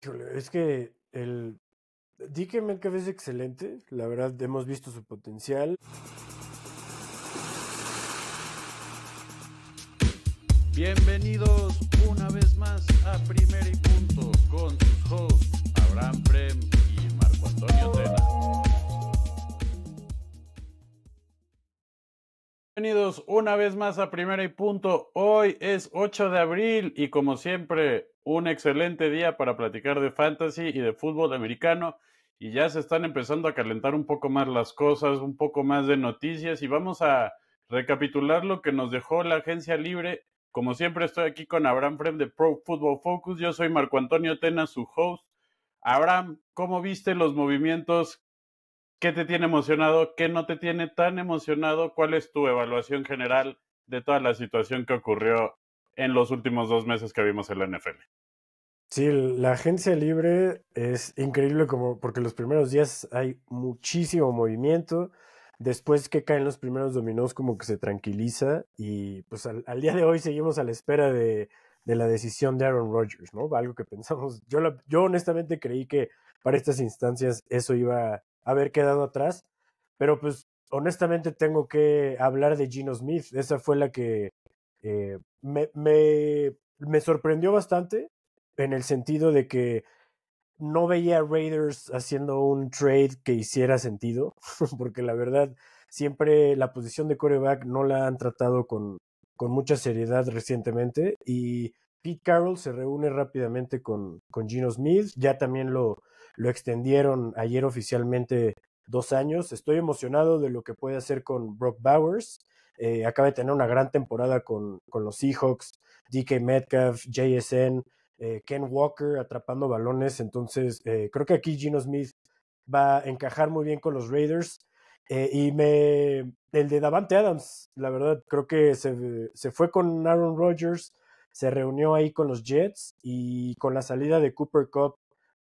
Híjole, es que el DK Metcalf es excelente, la verdad hemos visto su potencial. Bienvenidos una vez más a Primera y Punto con sus hosts Abraham Prem y Marco Antonio Tena. Bienvenidos una vez más a Primera y Punto. Hoy es 8 de abril y como siempre un excelente día para platicar de fantasy y de fútbol americano. Y ya se están empezando a calentar un poco más las cosas, un poco más de noticias y vamos a recapitular lo que nos dejó la agencia libre. Como siempre estoy aquí con Abraham Frem de Pro Football Focus. Yo soy Marco Antonio Tena, su host. Abraham, ¿cómo viste los movimientos? ¿Qué te tiene emocionado? ¿Qué no te tiene tan emocionado? ¿Cuál es tu evaluación general de toda la situación que ocurrió en los últimos 2 meses que vimos en la NFL? Sí, la agencia libre es increíble porque los primeros días hay muchísimo movimiento. Después que caen los primeros dominós, como que se tranquiliza. Y pues al día de hoy seguimos a la espera de la decisión de Aaron Rodgers, ¿no? Algo que pensamos. Yo honestamente creí que para estas instancias eso iba a haber quedado atrás. Pero pues honestamente tengo que hablar de Geno Smith. Esa fue la que me sorprendió bastante en el sentido de que no veía a Raiders haciendo un trade que hiciera sentido, porque la verdad siempre la posición de quarterback no la han tratado con mucha seriedad recientemente y Pete Carroll se reúne rápidamente con Geno Smith, ya también lo extendieron ayer oficialmente 2 años. Estoy emocionado de lo que puede hacer con Brock Bowers. Acaba de tener una gran temporada con los Seahawks, DK Metcalf, JSN, Ken Walker atrapando balones. Entonces, creo que aquí Geno Smith va a encajar muy bien con los Raiders. El de Davante Adams, la verdad, creo que se fue con Aaron Rodgers, se reunió ahí con los Jets y con la salida de Cooper Kupp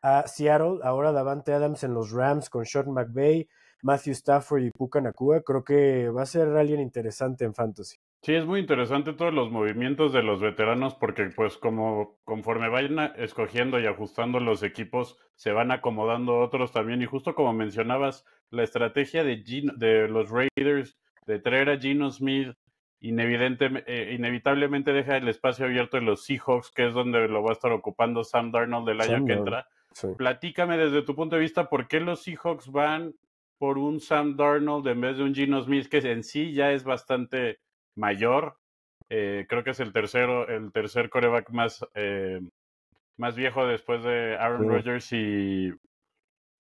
a Seattle, ahora Davante Adams en los Rams con Sean McVay, Matthew Stafford y Puka Nacua, creo que va a ser alguien interesante en fantasy. Sí, es muy interesante todos los movimientos de los veteranos porque pues como conforme vayan escogiendo y ajustando los equipos, se van acomodando otros también. Y justo como mencionabas, la estrategia de los Raiders de traer a Geno Smith inevitablemente deja el espacio abierto en los Seahawks, que es donde lo va a estar ocupando Sam Darnold el año Sam que Darnold, entra. sí. Platícame desde tu punto de vista, ¿por qué los Seahawks van por un Sam Darnold en vez de un Geno Smith, que en sí ya es bastante mayor? Creo que es el tercer quarterback más viejo después de Sí. Aaron Rodgers y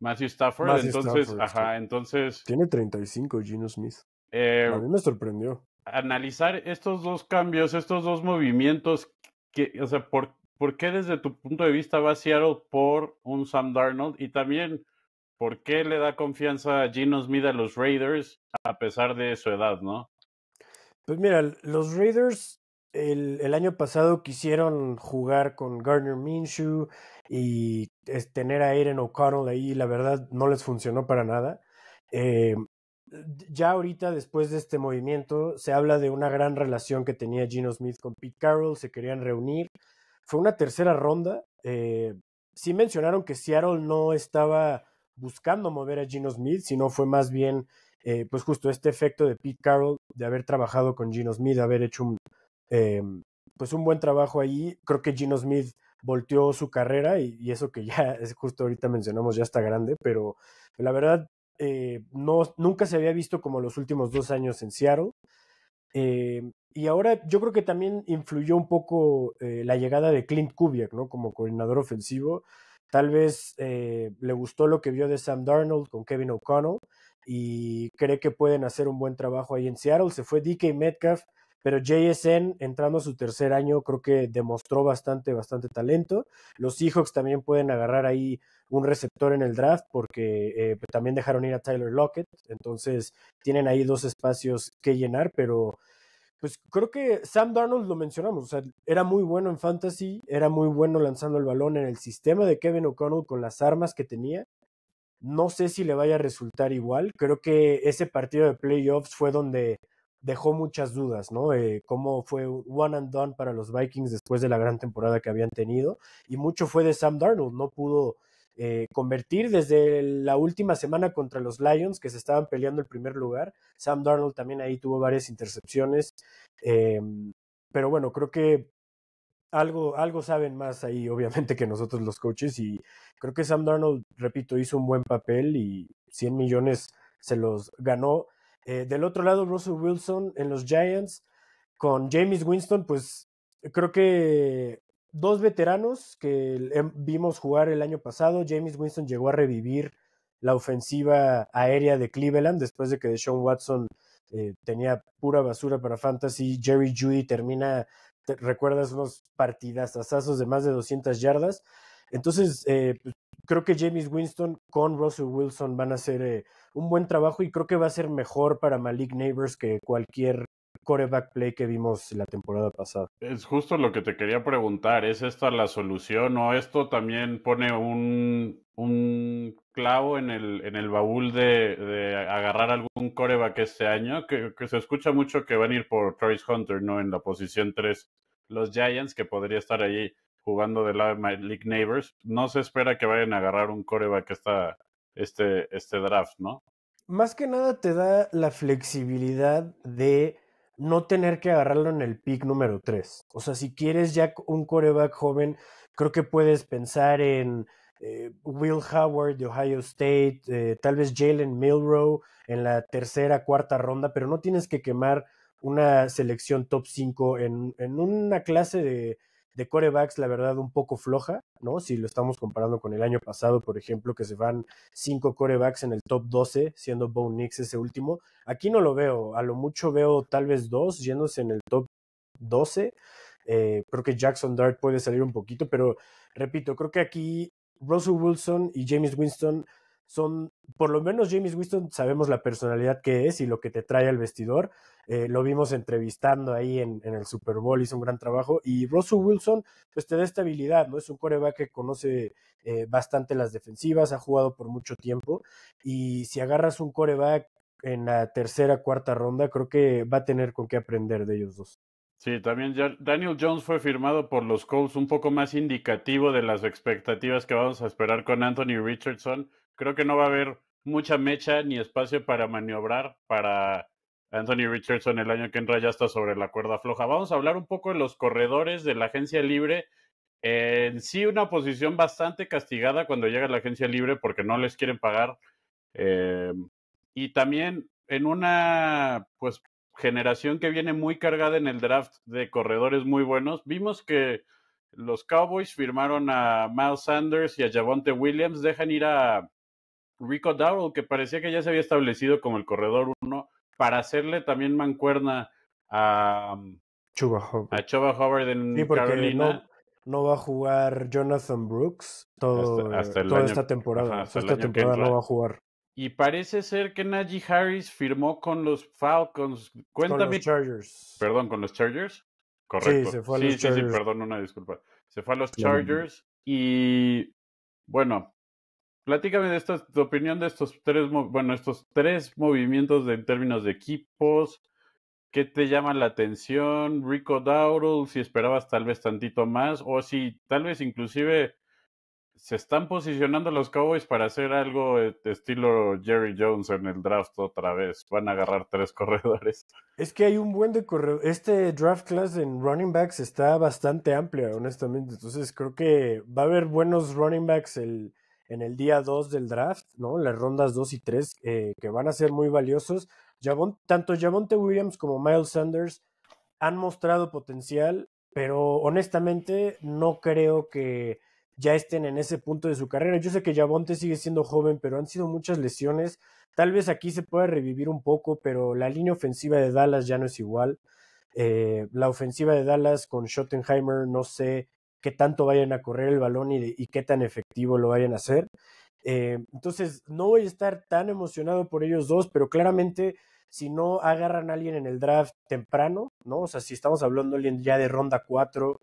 Matthew Stafford. Matthew Entonces, Stafford, sí. ajá, entonces Tiene 35 Geno Smith. A eh, mí me sorprendió. analizar estos dos cambios, estos dos movimientos, o sea, ¿por qué desde tu punto de vista va Seattle por un Sam Darnold? Y también, ¿por qué le da confianza a Geno Smith a los Raiders a pesar de su edad, no? Pues mira, los Raiders el año pasado quisieron jugar con Gardner Minshew y tener a Aiden O'Connell ahí, la verdad no les funcionó para nada. Eh, ya ahorita, después de este movimiento, se habla de una gran relación que tenía Geno Smith con Pete Carroll, se querían reunir. Fue una tercera ronda. Sí mencionaron que Seattle no estaba buscando mover a Geno Smith, sino fue más bien pues justo este efecto de Pete Carroll, de haber trabajado con Geno Smith, de haber hecho eh, pues un buen trabajo ahí. Creo que Geno Smith volteó su carrera y eso que ya es justo ahorita mencionamos, ya está grande, pero la verdad no, nunca se había visto como los últimos 2 años en Seattle. Y ahora yo creo que también influyó un poco la llegada de Clint Kubiak, ¿no? Como coordinador ofensivo. Tal vez le gustó lo que vio de Sam Darnold con Kevin O'Connell y cree que pueden hacer un buen trabajo ahí en Seattle. Se fue DK Metcalf, pero JSN entrando a su tercer año creo que demostró bastante talento. Los Seahawks también pueden agarrar ahí un receptor en el draft porque también dejaron ir a Tyler Lockett. Entonces tienen ahí dos espacios que llenar, pero pues creo que Sam Darnold lo mencionamos, o sea, era muy bueno en fantasy, era muy bueno lanzando el balón en el sistema de Kevin O'Connell con las armas que tenía. No sé si le vaya a resultar igual. Creo que ese partido de playoffs fue donde dejó muchas dudas, ¿no? Cómo fue un one and done para los Vikings después de la gran temporada que habían tenido, y mucho fue de Sam Darnold, no pudo convertir desde la última semana contra los Lions, que se estaban peleando el primer lugar. Sam Darnold también ahí tuvo varias intercepciones, eh, pero bueno, creo que algo saben más ahí, obviamente, que nosotros los coaches, y creo que Sam Darnold, repito, hizo un buen papel y 100 millones se los ganó. Del otro lado, Russell Wilson en los Giants con Jameis Winston, pues creo que dos veteranos que vimos jugar el año pasado. Jameis Winston llegó a revivir la ofensiva aérea de Cleveland después de que Deshaun Watson tenía pura basura para fantasy. Jerry Jeudy termina, recuerdas, unos partidazazos de más de 200 yardas. Entonces, pues, creo que Jameis Winston con Russell Wilson van a hacer un buen trabajo, y creo que va a ser mejor para Malik Neighbors que cualquier quarterback play que vimos la temporada pasada. Es justo lo que te quería preguntar. ¿Es esta la solución o esto también pone un clavo en el baúl de agarrar algún quarterback este año? Que se escucha mucho que van a ir por Travis Hunter, ¿no? En la posición 3 los Giants, que podría estar ahí jugando del lado de Malik Neighbors. No se espera que vayan a agarrar un quarterback este draft, ¿no? Más que nada te da la flexibilidad de no tener que agarrarlo en el pick número 3. O sea, si quieres ya un quarterback joven, creo que puedes pensar en Will Howard de Ohio State, tal vez Jalen Milroe en la tercera, cuarta ronda, pero no tienes que quemar una selección top 5 en una clase de quarterbacks, la verdad, un poco floja, ¿no? Si lo estamos comparando con el año pasado, por ejemplo, que se van 5 quarterbacks en el top 12, siendo Bo Nix ese último. Aquí no lo veo, a lo mucho veo tal vez 2 yéndose en el top 12. Creo que Jackson Dart puede salir un poquito, pero repito, creo que aquí Russell Wilson y Jameis Winston son, por lo menos Jameis Winston sabemos la personalidad que es y lo que te trae al vestidor. Lo vimos entrevistando ahí en el Super Bowl, hizo un gran trabajo. Y Russell Wilson, pues te da estabilidad, ¿no? Es un quarterback que conoce bastante las defensivas, ha jugado por mucho tiempo. Y si agarras un quarterback en la tercera, cuarta ronda, creo que va a tener con qué aprender de ellos dos. Sí, también ya Daniel Jones fue firmado por los Colts, un poco más indicativo de las expectativas que vamos a esperar con Anthony Richardson. Creo que no va a haber mucha mecha ni espacio para maniobrar para Anthony Richardson el año que entra, ya está sobre la cuerda floja. Vamos a hablar un poco de los corredores de la agencia libre. En sí, una posición bastante castigada cuando llega la agencia libre porque no les quieren pagar. Eh, y también en una, pues, generación que viene muy cargada en el draft de corredores muy buenos. Vimos que los Cowboys firmaron a Miles Sanders y a Javonte Williams, dejan ir a Rico Dowdle, que parecía que ya se había establecido como el corredor 1, para hacerle también mancuerna a, Chuba Hubbard. a Chuba Hubbard Sí, en porque Carolina no va a jugar Jonathan Brooks hasta el toda año, esta temporada. ajá, O sea, hasta el esta año que temporada no entra. va a jugar Y parece ser que Najee Harris firmó con los Falcons. con los Cuéntame. Chargers. Perdón, con los Chargers. Sí, Correcto. se fue a Sí, los sí, sí, Chargers. perdón, una disculpa. Se fue a los Ya lo vi. Chargers y bueno, platícame de tu opinión de estos tres movimientos en términos de equipos. ¿Qué te llama la atención? Rico Dowdle, si esperabas tal vez tantito más o si tal vez inclusive se están posicionando los Cowboys para hacer algo de estilo Jerry Jones en el draft otra vez. Van a agarrar tres corredores. Es que hay un buen de correo. Este draft class en running backs está bastante amplia, honestamente. Entonces creo que va a haber buenos running backs en el día 2 del draft, ¿no? Las rondas 2 y 3 que van a ser muy valiosos. Tanto Javonte Williams como Miles Sanders han mostrado potencial, pero honestamente no creo que ya estén en ese punto de su carrera. Yo sé que Javonte sigue siendo joven, pero han sido muchas lesiones. Tal vez aquí se pueda revivir un poco, pero la línea ofensiva de Dallas ya no es igual. La ofensiva de Dallas con Schottenheimer, no sé qué tanto vayan a correr el balón y qué tan efectivo lo vayan a hacer. Entonces, no voy a estar tan emocionado por ellos dos, pero claramente si no agarran a alguien en el draft temprano, ¿no? O sea, si estamos hablando ya de ronda 4,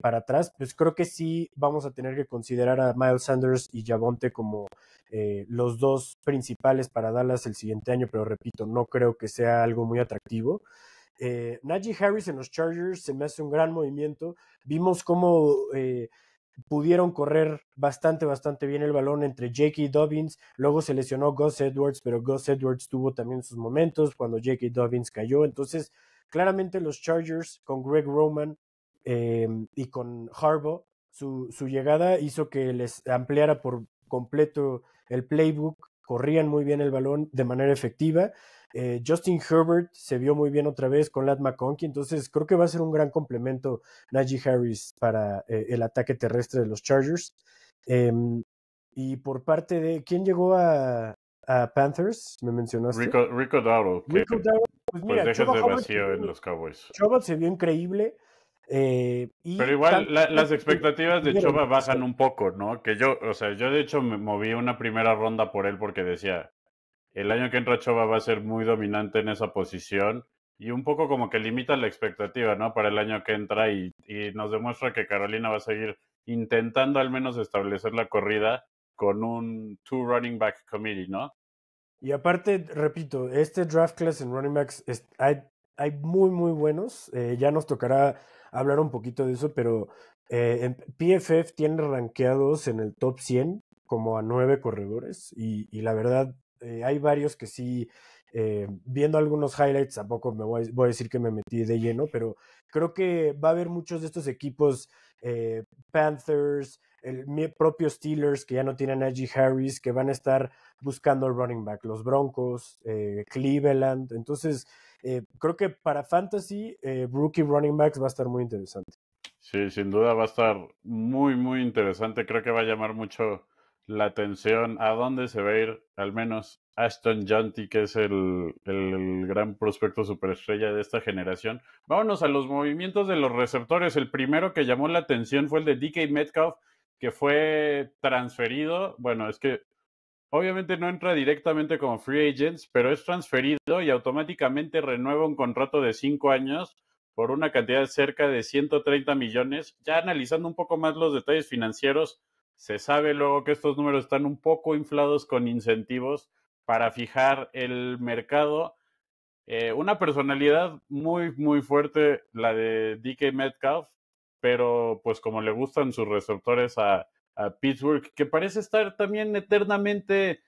para atrás, pues creo que sí vamos a tener que considerar a Miles Sanders y Javonte como los dos principales para Dallas el siguiente año, pero repito, no creo que sea algo muy atractivo. Najee Harris en los Chargers se me hace un gran movimiento. Vimos cómo pudieron correr bastante bien el balón entre J.K. Dobbins, luego se lesionó Gus Edwards, pero Gus Edwards tuvo también sus momentos cuando J.K. Dobbins cayó, entonces claramente los Chargers con Greg Roman y con Harbaugh, su llegada hizo que les ampliara por completo el playbook, corrían muy bien el balón de manera efectiva. Justin Herbert se vio muy bien otra vez con Ladd McConkey, entonces creo que va a ser un gran complemento Najee Harris para el ataque terrestre de los Chargers. Y por parte de, ¿quién llegó a Panthers? ¿Me mencionaste? Rico Dowdle, que Rico Dowdle. Pues pues mira, deja Chuba ese Hubbard vacío en los Cowboys. se vio increíble. Pero Y igual también las expectativas de tuvieron Choba que hacer. bajan un poco, ¿no? Que yo, o sea, yo de hecho me moví una primera ronda por él porque decía, el año que entra Choba va a ser muy dominante en esa posición y un poco como que limita la expectativa, ¿no? Para el año que entra y nos demuestra que Carolina va a seguir intentando al menos establecer la corrida con un two running back committee, ¿no? Y aparte, repito, este draft class en running backs hay muy buenos. Ya nos tocará hablar un poquito de eso, pero en PFF tiene rankeados en el top 100 como a 9 corredores. Y la verdad, hay varios que sí, viendo algunos highlights, tampoco voy a decir que me metí de lleno, pero creo que va a haber muchos de estos equipos, Panthers, el propio Steelers, que ya no tienen a Najee Harris, que van a estar buscando el running back, los Broncos, Cleveland. Entonces, creo que para Fantasy, rookie running backs va a estar muy interesante. Sí, sin duda va a estar muy interesante. Creo que va a llamar mucho la atención a dónde se va a ir, al menos Ashton Junty, que es el gran prospecto superestrella de esta generación. Vámonos a los movimientos de los receptores. El primero que llamó la atención fue el de DK Metcalf, que fue transferido. Bueno, es que obviamente no entra directamente como free agents, pero es transferido y automáticamente renueva un contrato de 5 años por una cantidad de cerca de 130 millones. Ya analizando un poco más los detalles financieros, se sabe luego que estos números están un poco inflados con incentivos para fijar el mercado. Una personalidad muy fuerte, la de DK Metcalf, pero pues como le gustan sus receptores a Pittsburgh, que parece estar también eternamente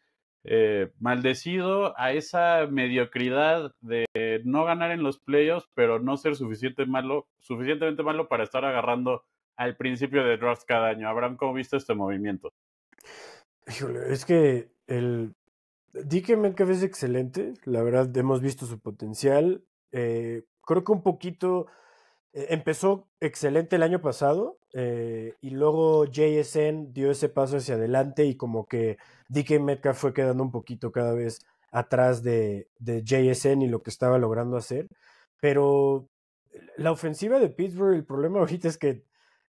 maldecido a esa mediocridad de no ganar en los playoffs, pero no ser suficientemente malo para estar agarrando al principio de draft cada año. Abraham, ¿cómo viste este movimiento? Híjole, es que el DK Metcalf es excelente, la verdad hemos visto su potencial. Creo que un poquito empezó excelente el año pasado, y luego JSN dio ese paso hacia adelante y como que DK Metcalf fue quedando un poquito cada vez atrás de JSN y lo que estaba logrando hacer. Pero la ofensiva de Pittsburgh, el problema ahorita es que,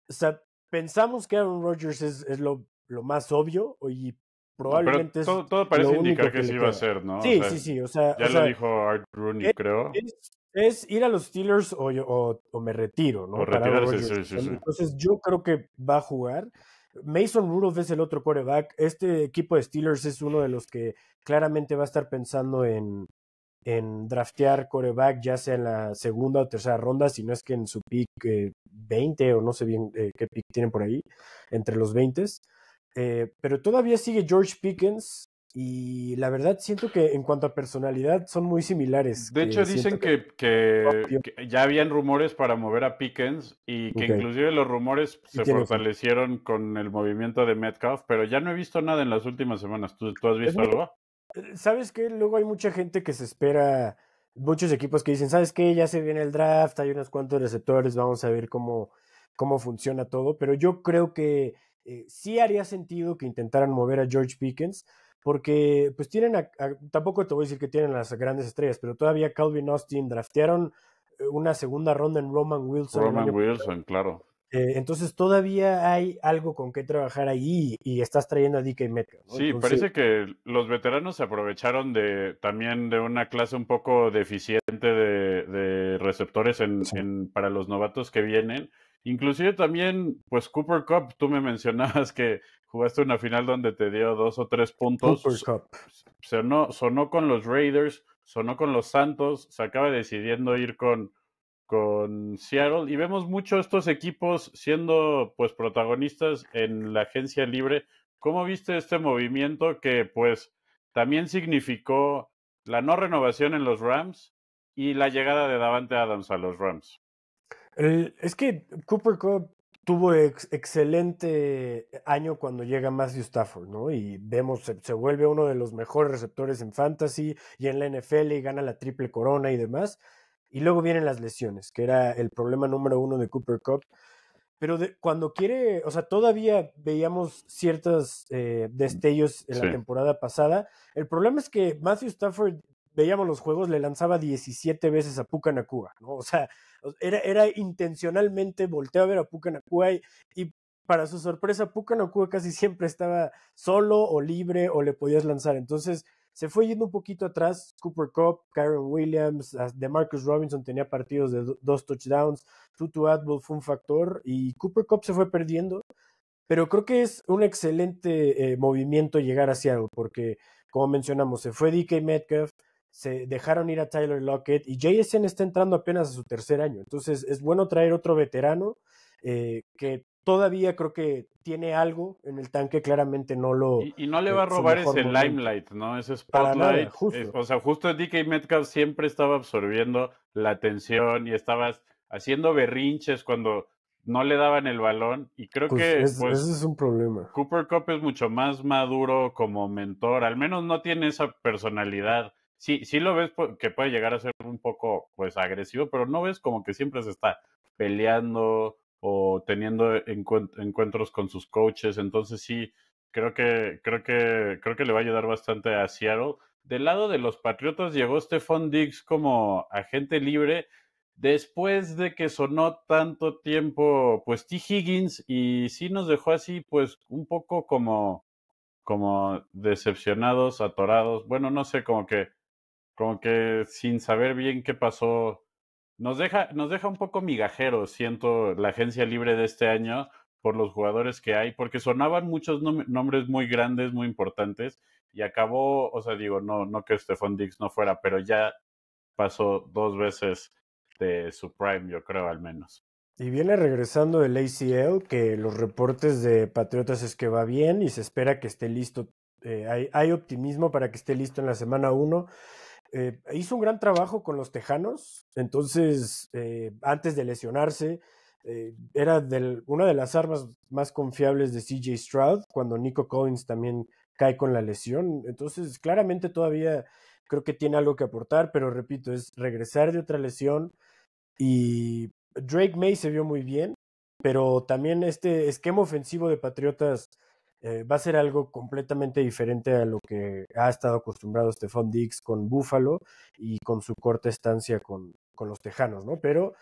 o sea, pensamos que Aaron Rodgers es lo más obvio y No, pero probablemente es todo lo parece único indicar que que sí le va a queda. ser, ¿no? O Sí, sea, sí, sí, ya lo dijo Art Rooney, es, creo, es ir a los Steelers o me retiro, o ¿no? Para Aaron retirarse, Rodgers. sí. Entonces yo creo que va a jugar. Mason Rudolph es el otro quarterback. Este equipo de Steelers es uno de los que claramente va a estar pensando en draftear quarterback, ya sea en la segunda o tercera ronda, si no es que en su pick 20 o no sé bien qué pick tienen por ahí, entre los 20. Pero todavía sigue George Pickens y la verdad siento que en cuanto a personalidad son muy similares, De que hecho, siento dicen que... que ya habían rumores para mover a Pickens y que Ok, inclusive los rumores sí se tiene sentido. fortalecieron con el movimiento de Metcalf, pero ya no he visto nada en las últimas semanas. ¿Tú has Pues visto mira, algo? ¿sabes qué? Luego hay mucha gente que se espera, muchos equipos que dicen, ¿sabes qué? Ya se viene el draft, hay unos cuantos receptores, vamos a ver cómo funciona todo, pero yo creo que sí haría sentido que intentaran mover a George Pickens, porque pues tienen, tampoco te voy a decir que tienen las grandes estrellas, pero todavía Calvin Austin draftearon una segunda ronda en Roman Wilson el Roman año. Wilson, claro. Entonces todavía hay algo con qué trabajar ahí y estás trayendo a DK Metcalf, ¿no? Sí, Entonces, parece que los veteranos se aprovecharon también de una clase un poco deficiente de receptores sí. para los novatos que vienen Inclusive también, pues Cooper Cup, tú me mencionabas que jugaste una final donde te dio 2 o 3 Cooper puntos. Cup. Sonó con los Raiders, sonó con los Santos, se acaba decidiendo ir con Seattle y vemos mucho estos equipos siendo pues protagonistas en la agencia libre. ¿Cómo viste este movimiento que pues también significó la no renovación en los Rams y la llegada de Davante Adams a los Rams? Es que Cooper Cup tuvo excelente año cuando llega Matthew Stafford, ¿no? Y vemos, se vuelve uno de los mejores receptores en fantasy y en la NFL y gana la triple corona y demás. Y luego vienen las lesiones, que era el problema número uno de Cooper Cup. Pero cuando quiere, o sea, todavía veíamos ciertos destellos en Sí. la temporada pasada. El problema es que Matthew Stafford, veíamos los juegos, le lanzaba 17 veces a Puka Nacua, ¿no? O sea, era intencionalmente volteó a ver a Puka Nacua y para su sorpresa, Puka Nacua casi siempre estaba solo o libre o le podías lanzar. Entonces, se fue yendo un poquito atrás. Cooper Cup, Kyron Williams, DeMarcus Robinson tenía partidos de 2 touchdowns. Tutu Atwell fue un factor y Cooper Cup se fue perdiendo, pero creo que es un excelente movimiento llegar a Seattle porque, como mencionamos, se fue DK Metcalf, se dejaron ir a Tyler Lockett y JSN está entrando apenas a su tercer año, entonces es bueno traer otro veterano que todavía creo que tiene algo en el tanque, claramente no lo Y no le va a su robar mejor ese momento, limelight, ¿no? Ese para nada, spotlight. justo. O sea, justo DK Metcalf siempre estaba absorbiendo la atención y estabas haciendo berrinches cuando no le daban el balón. Y creo Pues que, ese pues, es un problema. Cooper Cup es mucho más maduro como mentor. Al menos no tiene esa personalidad. Sí, sí lo ves que puede llegar a ser un poco, pues, agresivo, pero no ves como que siempre se está peleando o teniendo encuentros con sus coaches. Entonces sí, creo que le va a ayudar bastante a Seattle. Del lado de los Patriotas llegó Stephon Diggs como agente libre después de que sonó tanto tiempo, pues T. Higgins y sí nos dejó así, pues un poco como decepcionados, atorados. Bueno, no sé, como que sin saber bien qué pasó nos deja un poco migajeros, siento, la agencia libre de este año por los jugadores que hay, porque sonaban muchos nombres muy grandes, muy importantes, y acabó, o sea, digo, no que Stephon Diggs no fuera, pero ya pasó 2 veces de su prime, yo creo, al menos. Y viene regresando del ACL, que los reportes de Patriotas es que va bien y se espera que esté listo. Hay optimismo para que esté listo en la semana 1. Hizo un gran trabajo con los Tejanos, entonces antes de lesionarse, era una de las armas más confiables de CJ Stroud, cuando Nico Collins también cae con la lesión. Entonces, claramente todavía creo que tiene algo que aportar, pero repito, es regresar de otra lesión y Drake May se vio muy bien, pero también este esquema ofensivo de Patriotas va a ser algo completamente diferente a lo que ha estado acostumbrado Stephon Diggs con Buffalo y con su corta estancia con los Tejanos, ¿no? Pero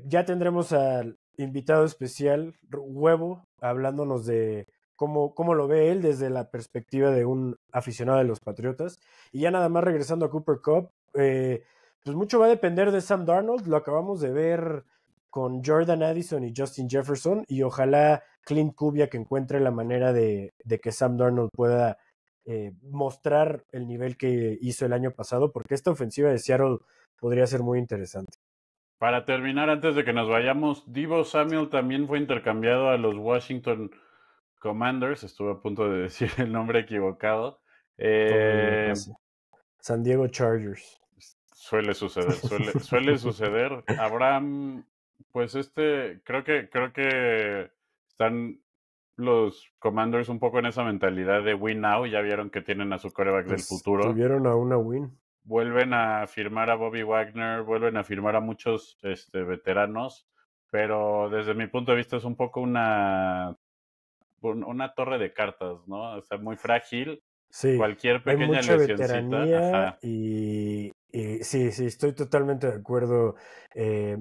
ya tendremos al invitado especial, Huevo, hablándonos de cómo lo ve él desde la perspectiva de un aficionado de los Patriotas. Y ya nada más regresando a Cooper Cup, pues mucho va a depender de Sam Darnold, lo acabamos de ver con Jordan Addison y Justin Jefferson y ojalá Clint Kubiak encuentre la manera de que Sam Darnold pueda mostrar el nivel que hizo el año pasado, porque esta ofensiva de Seattle podría ser muy interesante. Para terminar, antes de que nos vayamos, Deebo Samuel también fue intercambiado a los Washington Commanders. Estuve a punto de decir el nombre equivocado. Todavía me Eh, pasa. San Diego Chargers. Suele suceder, suele suceder. Abraham, pues creo que están los Commanders un poco en esa mentalidad de win now. Ya vieron que tienen a su quarterback del Pues futuro. tuvieron a una win. Vuelven a firmar a Bobby Wagner, vuelven a firmar a muchos veteranos, pero desde mi punto de vista es un poco una torre de cartas, ¿no? O sea, muy frágil. Sí, Cualquier hay pequeña mucha lesioncita, veteranía ajá. y sí, estoy totalmente de acuerdo. Eh,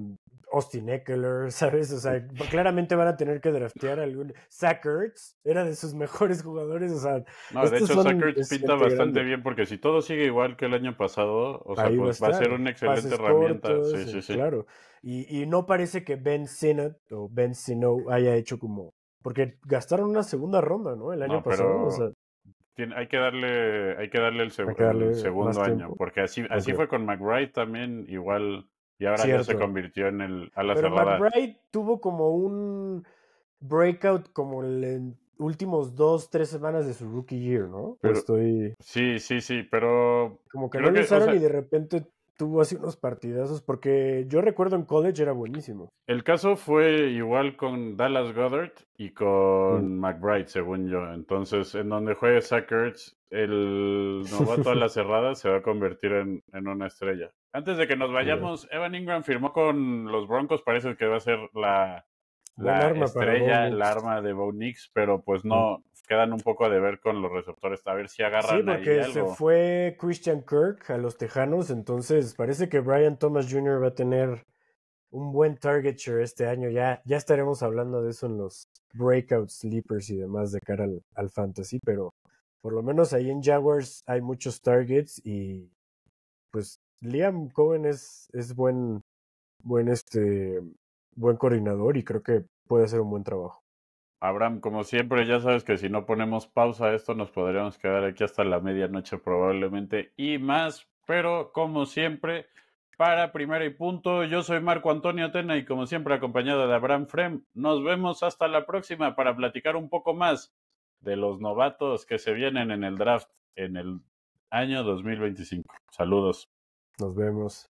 Austin Eckler, ¿sabes? O sea, claramente van a tener que draftear algún. Zach Ertz era de sus mejores jugadores, o sea, No, de estos hecho, son Sackers es pinta gente bastante grande. bien porque si todo sigue igual que el año pasado, o sea, Ahí va a pues va a ser estar. una excelente Pases herramienta. cortos, Sí, sí, sí. claro. Y no parece que Ben Sinnott o Ben Sino haya hecho como. Porque gastaron una segunda ronda, ¿no? El año No, pasado, o pero sea, hay que darle hay que el darle más segundo año, tiempo. porque Ok, así fue con McBride también, igual, y ahora ya se cierto. convirtió en el ala Pero cerrada. McBride tuvo como un breakout como en últimos 2, 3 semanas de su rookie year, ¿no? O Pero estoy. sí, sí, sí, pero Como que no creo lo que, o usaron sea, y de repente tuvo así unos partidazos, porque yo recuerdo en college era buenísimo. el caso fue igual con Dallas Goedert y Mm. con McBride, según yo. Entonces, en donde juegue Zach Ertz, el novato a la cerrada se va a convertir en una estrella. Antes de que nos Yeah. vayamos, Evan Ingram firmó con los Broncos, parece que va a ser Buen la arma para Bo estrella, el Nix. arma de Bo Nix, pero pues Mm. no, quedan un poco de ver con los receptores, a ver si Sí, agarran ahí porque se algo. fue Christian Kirk a los Tejanos, entonces parece que Brian Thomas Jr. va a tener un buen target share este año. Ya estaremos hablando de eso en los breakout sleepers y demás de cara al fantasy, pero por lo menos ahí en Jaguars hay muchos targets y pues Liam Cohen es buen coordinador y creo que puede hacer un buen trabajo. Abraham, como siempre, ya sabes que si no ponemos pausa a esto, nos podríamos quedar aquí hasta la medianoche probablemente y más, pero como siempre, para primera y punto, yo soy Marco Antonio Tena y como siempre acompañado de Abraham Frem, nos vemos hasta la próxima para platicar un poco más de los novatos que se vienen en el draft en el año 2025. Saludos. Nos vemos.